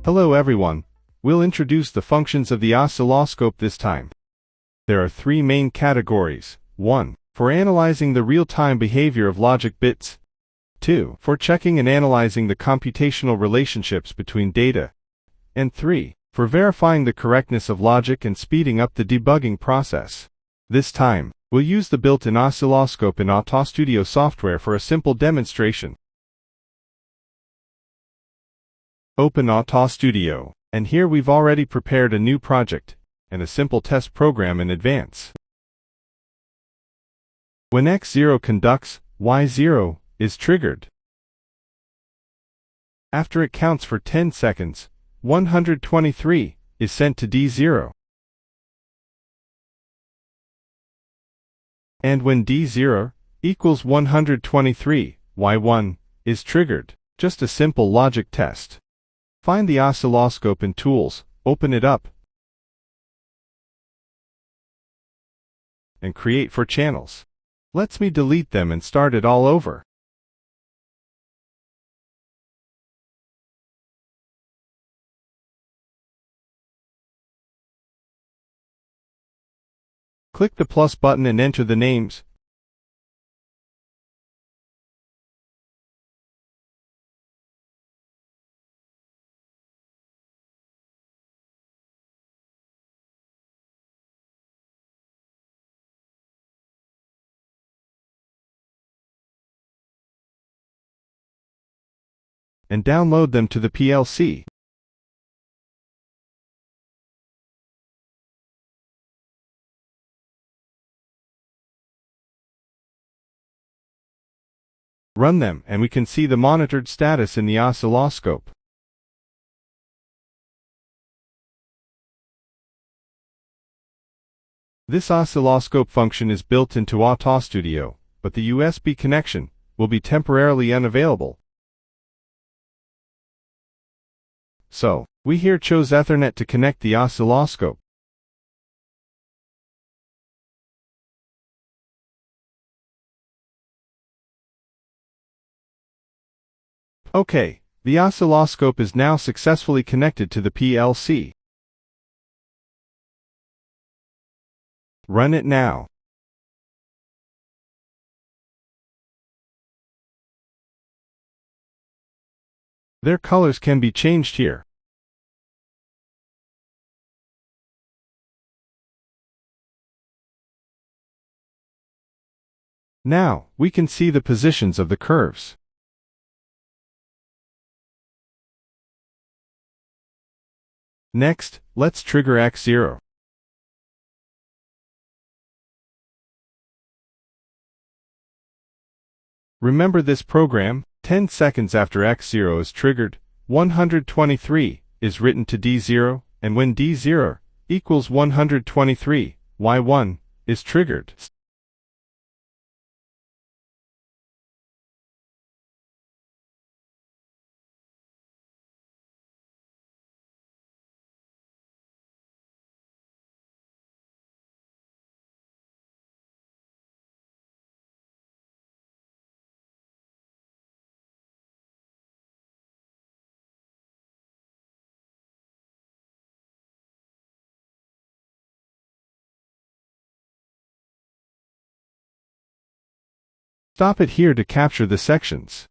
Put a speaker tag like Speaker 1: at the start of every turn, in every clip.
Speaker 1: Hello everyone, we'll introduce the functions of the oscilloscope this time. There are three main categories. 1. For analyzing the real-time behavior of logic bits. 2. For checking and analyzing the computational relationships between data. And 3. For verifying the correctness of logic and speeding up the debugging process. This time, we'll use the built-in oscilloscope in AutoStudio software for a simple demonstration. Open AutoStudio, and here we've already prepared a new project and a simple test program in advance. When X0 conducts, Y0 is triggered. After it counts for 10 seconds, 123 is sent to D0. And when D0 equals 123, Y1 is triggered. Just a simple logic test. Find the oscilloscope in Tools, open it up, and create 4 channels. Let me delete them and start it all over. Click the plus button and enter the names. And download them to the PLC. Run them, and we can see the monitored status in the oscilloscope. This oscilloscope function is built into AutoStudio, but the USB connection will be temporarily unavailable. So, we here chose Ethernet to connect the oscilloscope. Okay, the oscilloscope is now successfully connected to the PLC. Run it now. Their colors can be changed here. Now, we can see the positions of the curves. Next, let's trigger X0. Remember this program, 10 seconds after X0 is triggered, 123 is written to D0, and when D0 equals 123, Y1 is triggered. Stop it here to capture the sections.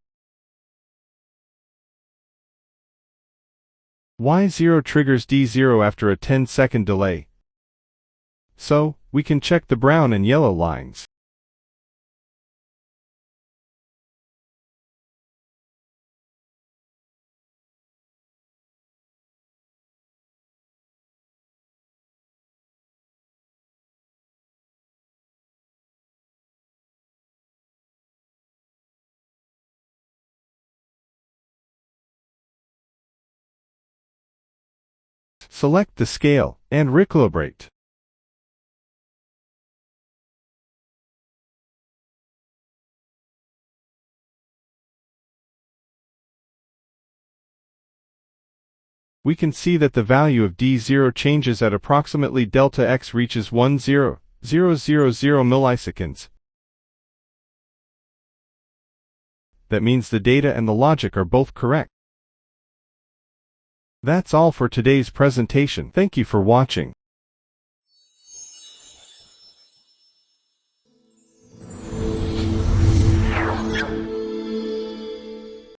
Speaker 1: Y0 triggers D0 after a 10-second delay. So, we can check the brown and yellow lines. Select the scale and recalibrate. We can see that the value of D0 changes at approximately delta X reaches 10,000 milliseconds. That means the data and the logic are both correct. That's all for today's presentation. Thank you for watching.